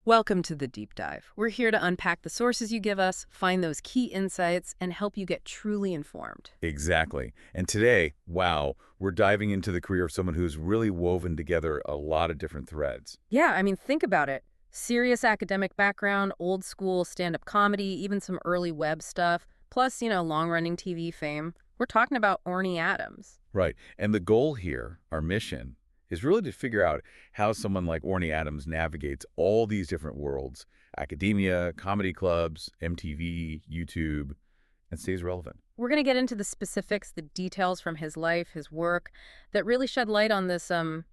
Welcome to the Deep Dive. We're here to unpack the sources you give us, find those key insights, and help you get truly informed. Exactly. And today, wow, we're diving into the career of someone who's really woven together a lot of different threads. Yeah, I mean, think about it. Serious academic background, old school stand-up comedy, even some early web stuff, plus, long-running TV fame. We're talking about Orny Adams. Right. And the goal here, our mission, is really to figure out how someone like Orny Adams navigates all these different worlds, academia, comedy clubs, MTV, YouTube, and stays relevant. We're going to get into the specifics, the details from his life, his work, that really shed light on this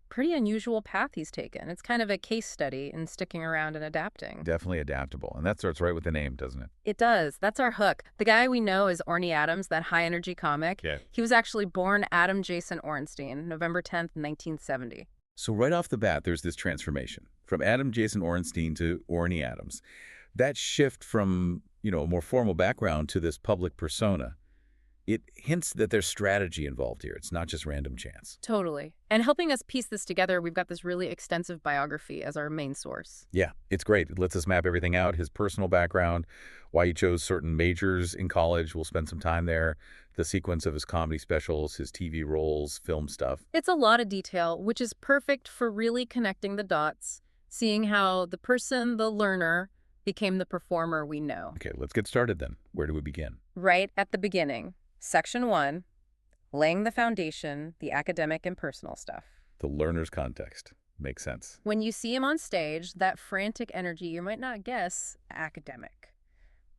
pretty unusual path he's taken. It's kind of a case study in sticking around and adapting. Definitely adaptable. And that starts right with the name, doesn't it? It does. That's our hook. The guy we know is Orny Adams, that high-energy comic. Yeah. He was actually born Adam Jason Orenstein, November 10th, 1970. So right off the bat, there's this transformation from Adam Jason Orenstein to Orny Adams. That shift from, a more formal background to this public persona, it hints that there's strategy involved here. It's not just random chance. Totally. And helping us piece this together, we've got this really extensive biography as our main source. Yeah, it's great. It lets us map everything out, his personal background, why he chose certain majors in college. We'll spend some time there, the sequence of his comedy specials, his TV roles, film stuff. It's a lot of detail, which is perfect for really connecting the dots, seeing how the person, the learner, became the performer we know. Okay, let's get started then. Where do we begin? Right at the beginning. Section 1, laying the foundation, the academic and personal stuff. The learner's context. Makes sense. When you see him on stage, that frantic energy, you might not guess academic.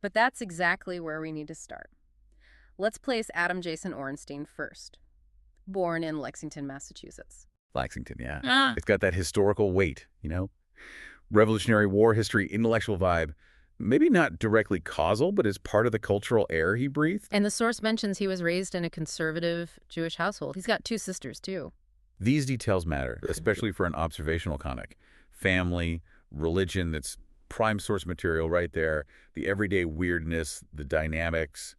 But that's exactly where we need to start. Let's place Adam Jason Orenstein first. Born in Lexington, Massachusetts. Lexington, yeah. It's got that historical weight, Revolutionary War history, intellectual vibe. Maybe not directly causal, but as part of the cultural air he breathed. And the source mentions he was raised in a conservative Jewish household. He's got 2 sisters, too. These details matter, especially for an observational comic. Family, religion, that's prime source material right there. The everyday weirdness, the dynamics,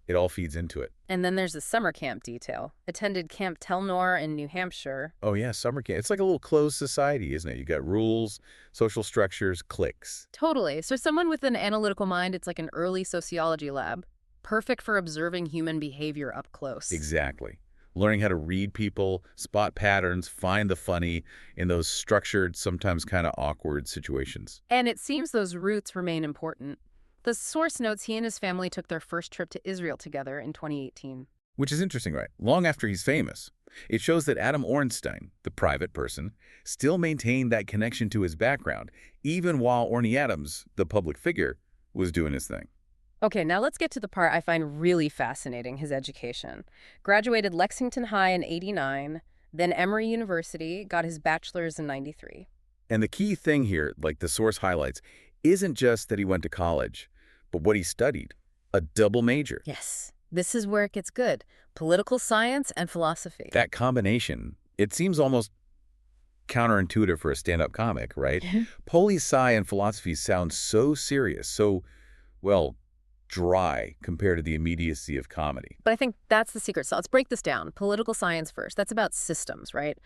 it all feeds into it. And then there's the summer camp detail. Attended Camp Telnor in New Hampshire. Oh, yeah, summer camp. It's like a little closed society, isn't it? You got rules, social structures, cliques. Totally. So someone with an analytical mind, it's like an early sociology lab. Perfect for observing human behavior up close. Exactly. Learning how to read people, spot patterns, find the funny in those structured, sometimes kind of awkward situations. And it seems those roots remain important. The source notes he and his family took their first trip to Israel together in 2018. Which is interesting, right? Long after he's famous. It shows that Adam Orenstein, the private person, still maintained that connection to his background, even while Orny Adams, the public figure, was doing his thing. Okay, now let's get to the part I find really fascinating, his education. Graduated Lexington High in '89, then Emory University, got his bachelor's in '93. And the key thing here, like the source highlights, isn't just that he went to college, but what he studied, a double major. Yes, this is where it gets good. Political science and philosophy. That combination, it seems almost counterintuitive for a stand-up comic, right? Poli-sci and philosophy sound so serious, so, dry compared to the immediacy of comedy. But I think that's the secret. So let's break this down. Political science first. That's about systems, right?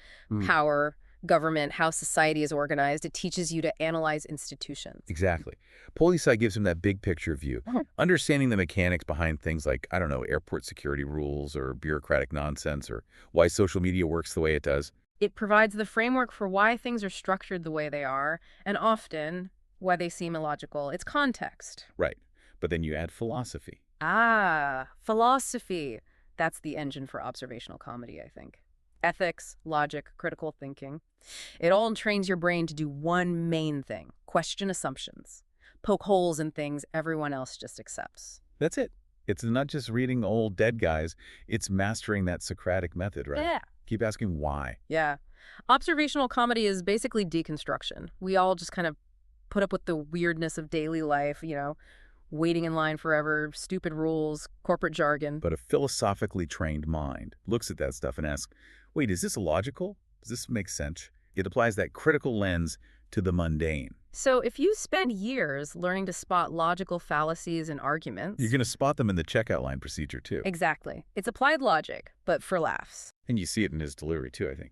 Power, government, how society is organized. It teaches you to analyze institutions. Exactly. Poli-sci gives him that big picture view, understanding the mechanics behind things like, airport security rules or bureaucratic nonsense or why social media works the way it does. It provides the framework for why things are structured the way they are, and often why they seem illogical. It's context. Right. But then you add philosophy. Philosophy. That's the engine for observational comedy, I think. Ethics, logic, critical thinking. It all trains your brain to do one main thing: question assumptions, poke holes in things everyone else just accepts. That's it. It's not just reading old dead guys. It's mastering that Socratic method, right? Yeah. Keep asking why. Yeah. Observational comedy is basically deconstruction. We all just kind of put up with the weirdness of daily life, waiting in line forever, stupid rules, corporate jargon. But a philosophically trained mind looks at that stuff and asks, wait, is this logical? Does this make sense? It applies that critical lens to the mundane. So if you spend years learning to spot logical fallacies and arguments... You're going to spot them in the checkout line procedure, too. Exactly. It's applied logic, but for laughs. And you see it in his delivery, too, I think.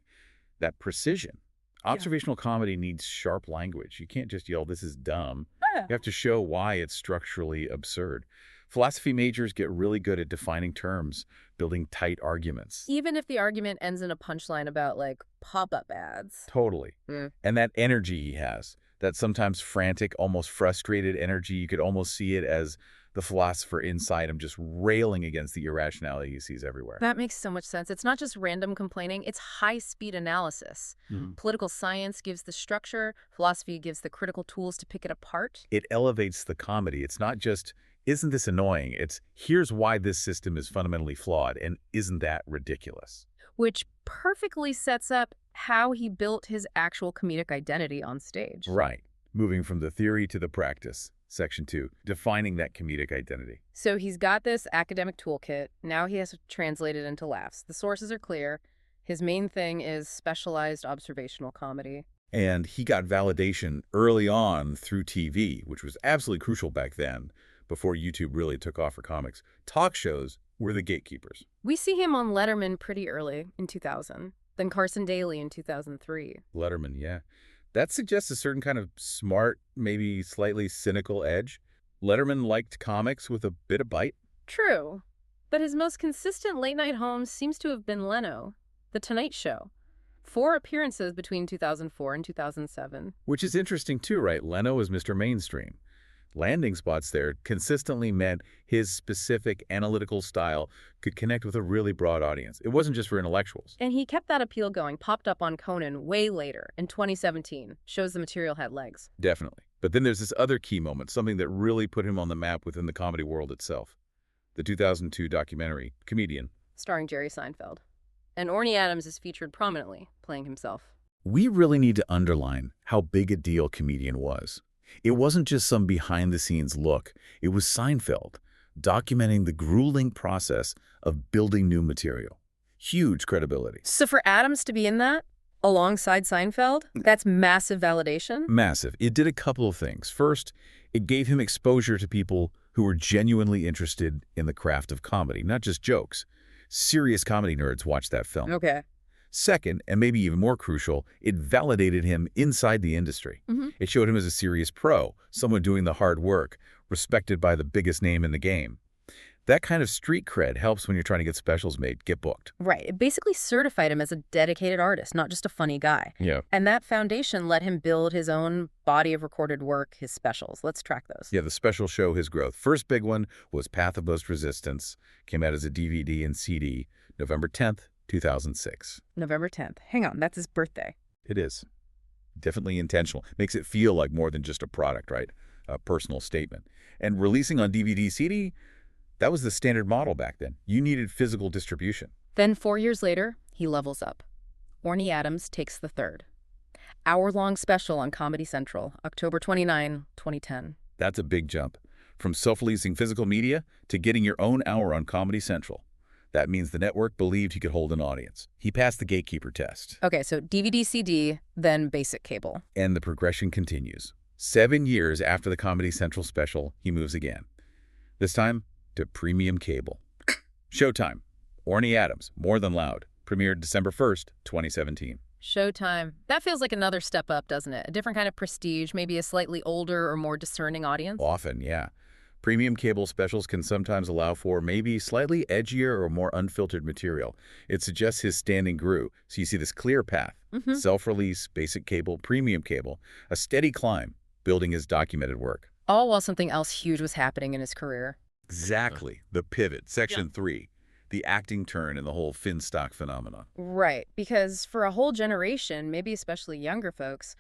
That precision. Observational comedy needs sharp language. You can't just yell, "This is dumb." Yeah. You have to show why it's structurally absurd. Philosophy majors get really good at defining terms, building tight arguments. Even if the argument ends in a punchline about, like, pop-up ads. Totally. Mm. And that energy he has, that sometimes frantic, almost frustrated energy, you could almost see it as the philosopher inside him just railing against the irrationality he sees everywhere. That makes so much sense. It's not just random complaining, it's high-speed analysis. Political science gives the structure, philosophy gives the critical tools to pick it apart. It elevates the comedy. It's not just, "Isn't this annoying?" It's, "Here's why this system is fundamentally flawed, and isn't that ridiculous?" Which perfectly sets up how he built his actual comedic identity on stage. Right. Moving from the theory to the practice. Section 2, defining that comedic identity. So he's got this academic toolkit. Now he has to translate it into laughs. The sources are clear. His main thing is specialized observational comedy. And he got validation early on through TV, which was absolutely crucial back then, before YouTube really took off for comics. Talk shows were the gatekeepers. We see him on Letterman pretty early in 2000, then Carson Daly in 2003. Letterman, yeah. That suggests a certain kind of smart, maybe slightly cynical edge. Letterman liked comics with a bit of bite. True. But his most consistent late-night home seems to have been Leno, The Tonight Show. 4 appearances between 2004 and 2007. Which is interesting too, right? Leno was Mr. Mainstream. Landing spots there consistently meant his specific analytical style could connect with a really broad audience. It wasn't just for intellectuals. And he kept that appeal going, popped up on Conan way later, in 2017. Shows the material had legs. Definitely. But then there's this other key moment, something that really put him on the map within the comedy world itself. The 2002 documentary, Comedian. Starring Jerry Seinfeld. And Orny Adams is featured prominently, playing himself. We really need to underline how big a deal Comedian was. It wasn't just some behind-the-scenes look. It was Seinfeld, documenting the grueling process of building new material. Huge credibility. So for Adams to be in that, alongside Seinfeld, that's massive validation? Massive. It did a couple of things. First, it gave him exposure to people who were genuinely interested in the craft of comedy, not just jokes. Serious comedy nerds watched that film. Okay. Second, and maybe even more crucial, it validated him inside the industry. It showed him as a serious pro, someone doing the hard work, respected by the biggest name in the game. That kind of street cred helps when you're trying to get specials made, get booked. Right. It basically certified him as a dedicated artist, not just a funny guy. Yeah. And that foundation let him build his own body of recorded work, his specials. Let's track those. Yeah, the specials show his growth. First big one was Path of Most Resistance. Came out as a DVD and CD, November 10th, 2006. November 10th. Hang on, that's his birthday. It is. Definitely intentional. Makes it feel like more than just a product, right? A personal statement. And releasing on DVD, CD, that was the standard model back then. You needed physical distribution. Then 4 years later, he levels up. Orny Adams takes the third. Hour-long special on Comedy Central, October 29, 2010. That's a big jump. From self-releasing physical media to getting your own hour on Comedy Central. That means the network believed he could hold an audience. He passed the gatekeeper test. Okay, so DVD, CD, then basic cable. And the progression continues. 7 years after the Comedy Central special, he moves again. This time to premium cable. Showtime. Orny Adams, More Than Loud. Premiered December 1st, 2017. Showtime. That feels like another step up, doesn't it? A different kind of prestige, maybe a slightly older or more discerning audience? Often, yeah. Premium cable specials can sometimes allow for maybe slightly edgier or more unfiltered material. It suggests his standing grew, so you see this clear path. Self-release, basic cable, premium cable, a steady climb, building his documented work. All while something else huge was happening in his career. Exactly. The pivot. Section 3. The acting turn in the whole Finstock phenomenon. Right, because for a whole generation, maybe especially younger folks,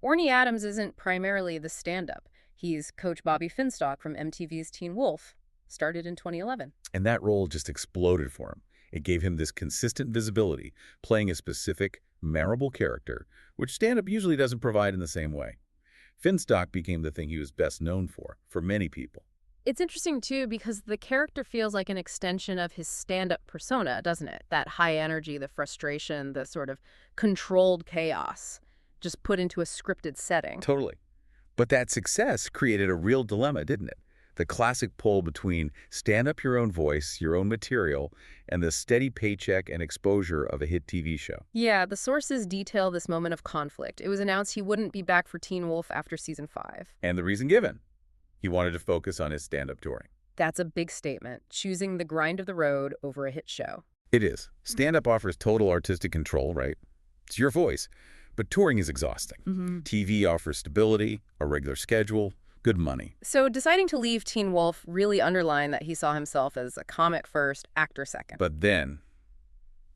Orny Adams isn't primarily the stand-up. He's Coach Bobby Finstock from MTV's Teen Wolf, started in 2011. And that role just exploded for him. It gave him this consistent visibility, playing a specific, memorable character, which stand-up usually doesn't provide in the same way. Finstock became the thing he was best known for many people. It's interesting, too, because the character feels like an extension of his stand-up persona, doesn't it? That high energy, the frustration, the sort of controlled chaos, just put into a scripted setting. Totally. But that success created a real dilemma, didn't it? The classic pull between stand up your own voice, your own material, and the steady paycheck and exposure of a hit TV show. Yeah, the sources detail this moment of conflict. It was announced he wouldn't be back for Teen Wolf after season 5. And the reason given, he wanted to focus on his stand-up touring. That's a big statement, choosing the grind of the road over a hit show. It is. Stand-up offers total artistic control, right? It's your voice. But touring is exhausting. TV offers stability, a regular schedule, good money. So deciding to leave Teen Wolf really underlined that he saw himself as a comic first, actor second. But then,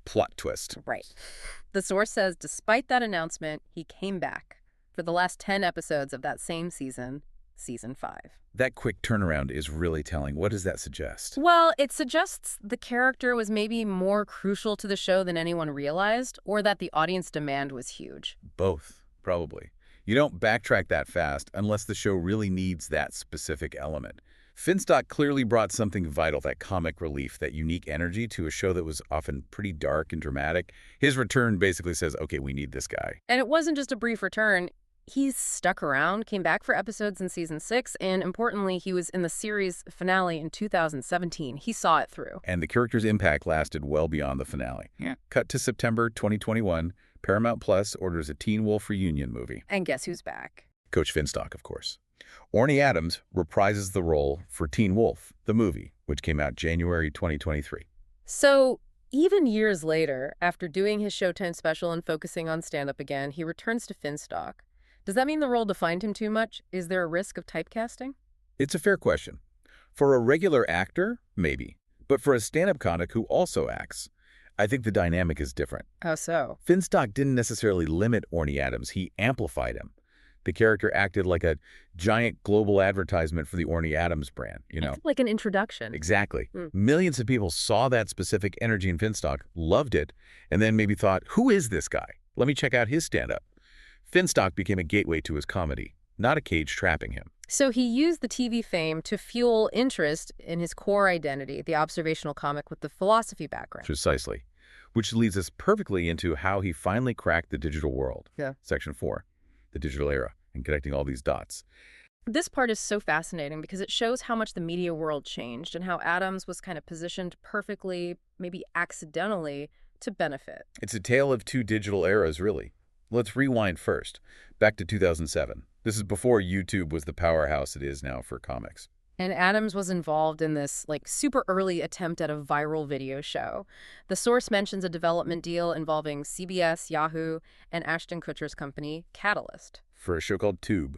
plot twist. Right. The source says despite that announcement, he came back for the last 10 episodes of that same season, season 5. That quick turnaround is really telling. What does that suggest? Well, it suggests the character was maybe more crucial to the show than anyone realized, or that the audience demand was huge. Both, probably. You don't backtrack that fast unless the show really needs that specific element. Finstock clearly brought something vital, that comic relief, that unique energy to a show that was often pretty dark and dramatic. His return basically says, okay, we need this guy. And it wasn't just a brief return. He's stuck around, came back for episodes in season 6, and importantly, he was in the series finale in 2017. He saw it through. And the character's impact lasted well beyond the finale. Cut to September 2021, Paramount Plus orders a Teen Wolf reunion movie. And guess who's back? Coach Finstock, of course. Orny Adams reprises the role for Teen Wolf, the movie, which came out January 2023. So even years later, after doing his Showtime special and focusing on stand-up again, he returns to Finstock. Does that mean the role defined him too much? Is there a risk of typecasting? It's a fair question. For a regular actor, maybe. But for a stand-up comic who also acts, I think the dynamic is different. How so? Finstock didn't necessarily limit Orny Adams. He amplified him. The character acted like a giant global advertisement for the Orny Adams brand, you know? Like an introduction. Exactly. Millions of people saw that specific energy in Finstock, loved it, and then maybe thought, who is this guy? Let me check out his stand-up. Finstock became a gateway to his comedy, not a cage trapping him. So he used the TV fame to fuel interest in his core identity, the observational comic with the philosophy background. Precisely. Which leads us perfectly into how he finally cracked the digital world. Yeah. Section 4, the digital era, and connecting all these dots. This part is so fascinating because it shows how much the media world changed and how Adams was kind of positioned perfectly, maybe accidentally, to benefit. It's a tale of two digital eras, really. Let's rewind first, back to 2007. This is before YouTube was the powerhouse it is now for comics. And Adams was involved in this, super early attempt at a viral video show. The source mentions a development deal involving CBS, Yahoo, and Ashton Kutcher's company, Catalyst. For a show called Tube.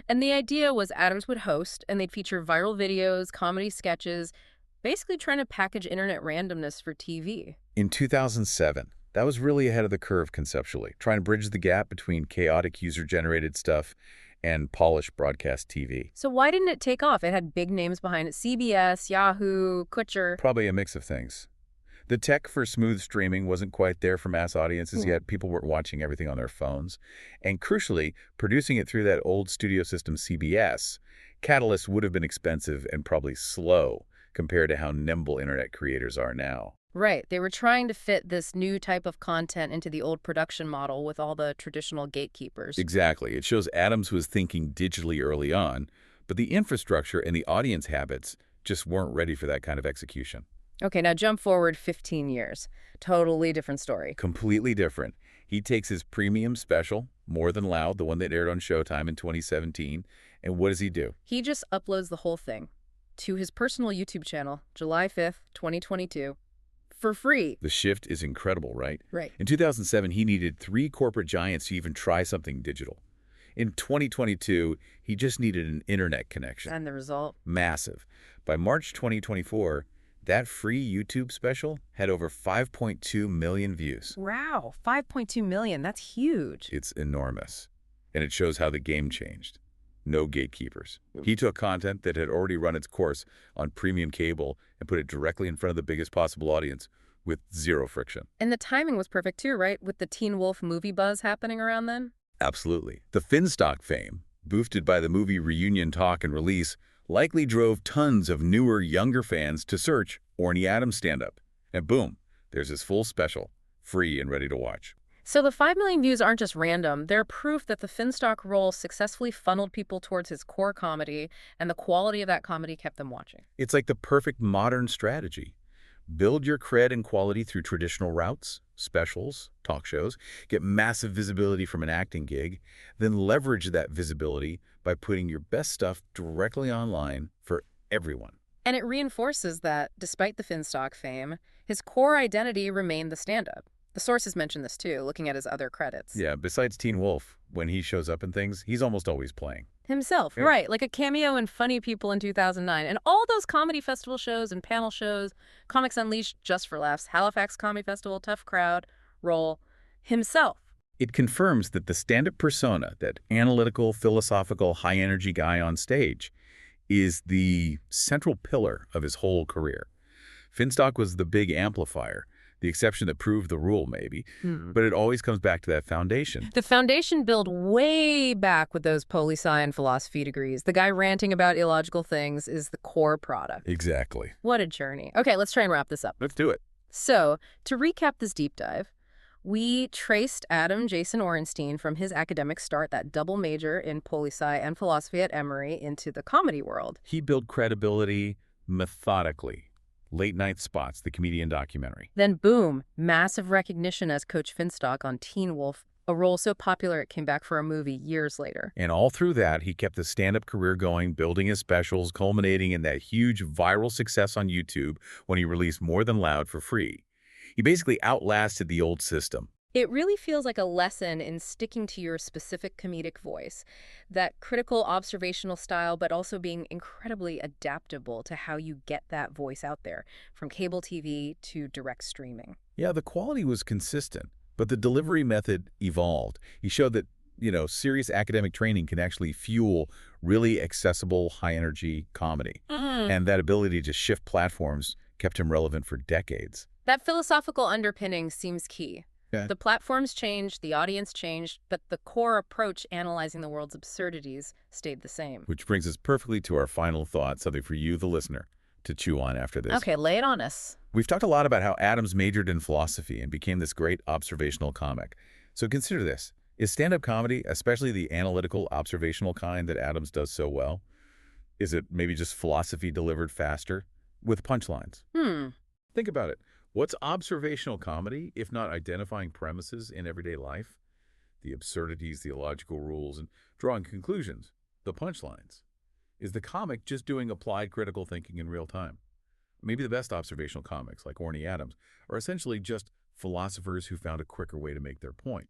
And the idea was Adams would host, and they'd feature viral videos, comedy sketches, basically trying to package internet randomness for TV. In 2007, that was really ahead of the curve conceptually, trying to bridge the gap between chaotic user-generated stuff and polished broadcast TV. So why didn't it take off? It had big names behind it. CBS, Yahoo, Kutcher. Probably a mix of things. The tech for smooth streaming wasn't quite there for mass audiences yet. People weren't watching everything on their phones. And crucially, producing it through that old studio system CBS, Catalyst would have been expensive and probably slow compared to how nimble internet creators are now. Right. They were trying to fit this new type of content into the old production model with all the traditional gatekeepers. Exactly. It shows Adams was thinking digitally early on, but the infrastructure and the audience habits just weren't ready for that kind of execution. Okay, now jump forward 15 years. Totally different story. Completely different. He takes his premium special, More Than Loud, the one that aired on Showtime in 2017, and what does he do? He just uploads the whole thing to his personal YouTube channel, July 5th, 2022. For free. The shift is incredible, right? Right. In 2007, he needed 3 corporate giants to even try something digital. In 2022, he just needed an internet connection. And the result? Massive. By March 2024, that free YouTube special had over 5.2 million views. Wow, 5.2 million. That's huge. It's enormous. And it shows how the game changed. No gatekeepers. He took content that had already run its course on premium cable and put it directly in front of the biggest possible audience with zero friction. And the timing was perfect too, right? With the Teen Wolf movie buzz happening around then? Absolutely. The Finstock fame, boosted by the movie reunion talk and release, likely drove tons of newer, younger fans to search Orny Adams stand-up. And boom, there's his full special, free and ready to watch. So the 5 million views aren't just random. They're proof that the Finstock role successfully funneled people towards his core comedy, and the quality of that comedy kept them watching. It's like the perfect modern strategy. Build your cred and quality through traditional routes, specials, talk shows, get massive visibility from an acting gig, then leverage that visibility by putting your best stuff directly online for everyone. And it reinforces that, despite the Finstock fame, his core identity remained the stand-up. The sources mention this too, looking at his other credits. Yeah, besides Teen Wolf, when he shows up in things, he's almost always playing. Himself, Yeah. right, like a cameo in Funny People in 2009. And all those comedy festival shows and panel shows, Comics Unleashed, Just for Laughs, Halifax Comedy Festival, Tough Crowd, Roll, himself. It confirms that the stand-up persona, that analytical, philosophical, high-energy guy on stage, is the central pillar of his whole career. Finstock was the big amplifier, the exception that proved the rule, maybe, but it always comes back to that foundation. The foundation built way back with those poli-sci and philosophy degrees. The guy ranting about illogical things is the core product. Exactly. What a journey. Okay, let's try and wrap this up. Let's do it. So, to recap this deep dive, we traced Adam Jason Orenstein from his academic start, that double major in poli-sci and philosophy at Emory, into the comedy world. He built credibility methodically. Late Night Spots, the comedian documentary. Then boom, massive recognition as Coach Finstock on Teen Wolf, a role so popular it came back for a movie years later. And all through that, he kept the stand-up career going, building his specials, culminating in that huge viral success on YouTube when he released More Than Loud for free. He basically outlasted the old system. It really feels like a lesson in sticking to your specific comedic voice, that critical observational style, but also being incredibly adaptable to how you get that voice out there, from cable TV to direct streaming. Yeah, the quality was consistent, but the delivery method evolved. He showed that, serious academic training can actually fuel really accessible, high-energy comedy. And that ability to shift platforms kept him relevant for decades. That philosophical underpinning seems key. Yeah. The platforms changed, the audience changed, but the core approach analyzing the world's absurdities stayed the same. Which brings us perfectly to our final thought, something for you, the listener, to chew on after this. Okay, lay it on us. We've talked a lot about how Adams majored in philosophy and became this great observational comic. So consider this. Is stand-up comedy, especially the analytical, observational kind that Adams does so well, is it maybe just philosophy delivered faster with punchlines? Think about it. What's observational comedy, if not identifying premises in everyday life? The absurdities, the illogical rules, and drawing conclusions, the punchlines. Is the comic just doing applied critical thinking in real time? Maybe the best observational comics, like Orny Adams, are essentially just philosophers who found a quicker way to make their point.